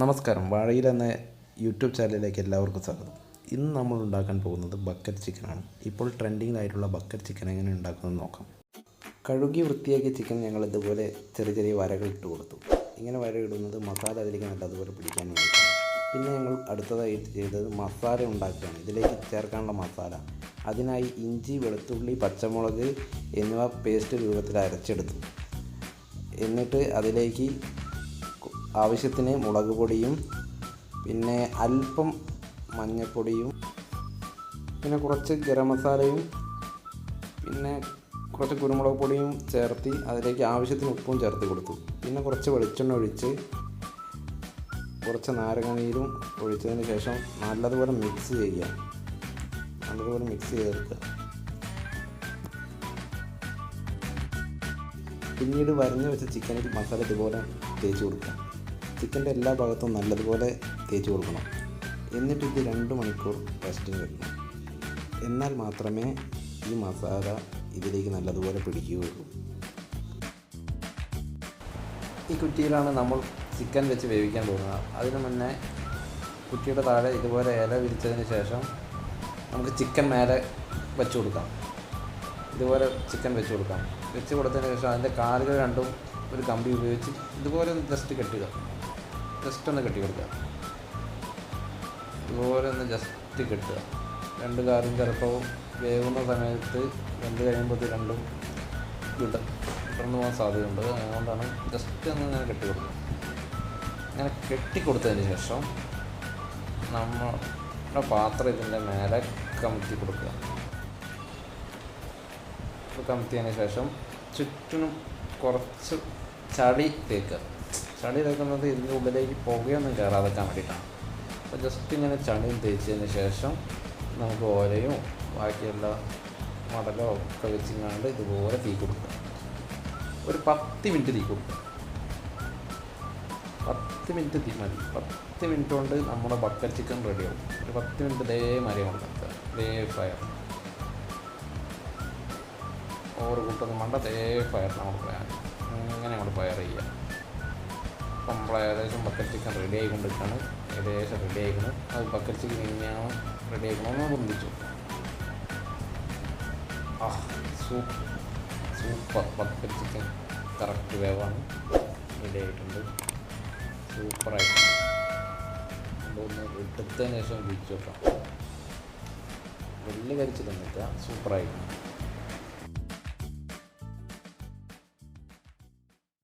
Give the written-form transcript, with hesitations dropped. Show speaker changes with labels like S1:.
S1: നമസ്കാരം, വാഴയില എന്ന യൂട്യൂബ് ചാനലിലേക്ക് എല്ലാവർക്കും സ്വാഗതം. ഇന്ന് നമ്മൾ ഉണ്ടാക്കാൻ പോകുന്നത് ബക്കറ്റ് ചിക്കനാണ്. ഇപ്പോൾ ട്രെൻഡിങ്ങിലായിട്ടുള്ള ബക്കറ്റ് ചിക്കൻ എങ്ങനെ ഉണ്ടാക്കുന്നത് നോക്കാം. കഴുകി വൃത്തിയാക്കിയ ചിക്കൻ ഞങ്ങൾ ഇതുപോലെ ചെറിയ ചെറിയ വരകൾ ഇട്ട് കൊടുത്തു. ഇങ്ങനെ വര ഇടുന്നത് മസാല അതിലേക്ക് നല്ലതുപോലെ പിടിക്കാൻ വേണ്ടിയിട്ടാണ്. പിന്നെ ഞങ്ങൾ അടുത്തതായിട്ട് ചെയ്തത് മസാല ഉണ്ടാക്കുകയാണ്. ഇതിലേക്ക് ചേർക്കാനുള്ള മസാല, അതിനായി ഇഞ്ചി, വെളുത്തുള്ളി, പച്ചമുളക് എന്നിവ പേസ്റ്റ് രൂപത്തിൽ അരച്ചെടുത്തു. എന്നിട്ട് അതിലേക്ക് ആവശ്യത്തിന് മുളക് പൊടിയും പിന്നെ അല്പം മഞ്ഞൾപ്പൊടിയും പിന്നെ കുറച്ച് ഗരം മസാലയും പിന്നെ കുറച്ച് കുരുമുളക് പൊടിയും ചേർത്ത് അതിലേക്ക് ആവശ്യത്തിന് ഉപ്പും ചേർത്ത് കൊടുത്തു. പിന്നെ കുറച്ച് വെളിച്ചെണ്ണ ഒഴിച്ച് കുറച്ച് നാരങ്ങനീരും ഒഴിച്ചതിന് ശേഷം നല്ലതുപോലെ മിക്സ് ചെയ്യുക. നല്ലതുപോലെ മിക്സ് ചെയ്തെടുക്കുക. പിന്നീട് വരഞ്ഞു വെച്ച ചിക്കനിൽ മസാല ഇതുപോലെ തേച്ച് കൊടുക്കുക. ചിക്കൻ്റെ എല്ലാ ഭാഗത്തും നല്ലതുപോലെ തേച്ച് കൊടുക്കണം. എന്നിട്ട് ഇത് 2 മണിക്കൂർ റെസ്റ്റിന് വെക്കണം. എന്നാൽ മാത്രമേ ഈ മസാല ഇതിലേക്ക് നല്ലതുപോലെ പിടിക്കുകയുള്ളൂ. ഈ കുറ്റിയിലാണ് നമ്മൾ ചിക്കൻ വെച്ച് വേവിക്കാൻ പോകുന്നത്. അതിന് മുന്നേ കുറ്റിയുടെ താഴെ ഇതുപോലെ ഇല വിരിച്ചതിന് ശേഷം നമുക്ക് ചിക്കൻ മേലെ വെച്ച് കൊടുക്കാം. ഇതുപോലെ ചിക്കൻ വെച്ച് കൊടുക്കാം. വെച്ച് കൊടുത്തതിന് ശേഷം അതിൻ്റെ കാലുകൾ രണ്ടും ഒരു കമ്പി ഉപയോഗിച്ച് ഇതുപോലെ ഒന്ന് ജസ്റ്റ് കെട്ടുക. ജസ്റ്റ് ഒന്ന് കെട്ടി കൊടുക്കുക. ഇതുപോലെ ഒന്ന് ജസ്റ്റ് കെട്ടുക. 2 കാലും ചിലപ്പോൾ വേവുന്ന സമയത്ത് വെന്ത് കഴിയുമ്പോൾ ഇത് രണ്ടും വിടർന്നു പോകാൻ സാധ്യതയുണ്ട്. അതുകൊണ്ടാണ് ജസ്റ്റ് ഒന്ന് ഇങ്ങനെ കെട്ടി കൊടുക്കുക. അങ്ങനെ കെട്ടിക്കൊടുത്തതിന് ശേഷം നമ്മുടെ പാത്രം ഇതിൻ്റെ മേലെ കമത്തി കൊടുക്കുക. കമത്തിയതിന് ശേഷം ചുറ്റിനും കുറച്ച് ചടി തേക്കുക. ചടി തേക്കുന്നത് ഇതിൻ്റെ ഉള്ളിലേക്ക് പുകയൊന്നും കയറാതെക്കാൻ വേണ്ടിയിട്ടാണ്. അപ്പോൾ ജസ്റ്റ് ഇങ്ങനെ ചടിയും തേച്ചതിന് ശേഷം നമുക്ക് ഓലയും ബാക്കിയുള്ള മടലോ ഒക്കെ വെച്ചിങ്ങാണ്ട് ഇതുപോലെ തീ കൊടുക്കുക. ഒരു 10 മിനിറ്റ് തീ കൊടുക്കുക. 10 മിനിറ്റ് തീ മതി. 10 മിനിറ്റ് കൊണ്ട് നമ്മുടെ ബക്കറ്റ് ചിക്കൻ റെഡിയാവും. ഒരു 10 മിനിറ്റ് ഇതേമാതിരി കൊടുക്കുക. ഇതേ ഫയർ ഓവർ കൂട്ടൊന്നും വേണ്ട. അതേ ഫയർ നമ്മൾ ഇങ്ങനെ നമ്മൾ ഫയർ ചെയ്യുക. അപ്പം നമ്മൾ ഏകദേശം ബക്കറ്റ് ചിക്കൻ റെഡി ആയിക്കൊണ്ടിരിക്കുകയാണ്. ഏകദേശം റെഡി ആയിക്കണം. അത് ബക്കറ്റ് ചിക്കൻ എങ്ങനെയാണ് റെഡി ആയിക്കണമെന്ന് പൊന്തിച്ചു. സൂപ്പർ ബക്കറ്റ് ചിക്കൻ കറക്റ്റ് വേവാണ്. റെഡി ആയിട്ടുണ്ട്. സൂപ്പറായിട്ടുണ്ട്. അതൊന്ന് എടുത്തതിന് ശേഷം വിരിച്ചു വെക്കാം. വലിയ കരിച്ചിട്ടൊന്നും വെച്ചാൽ സൂപ്പറായിട്ടുണ്ട്.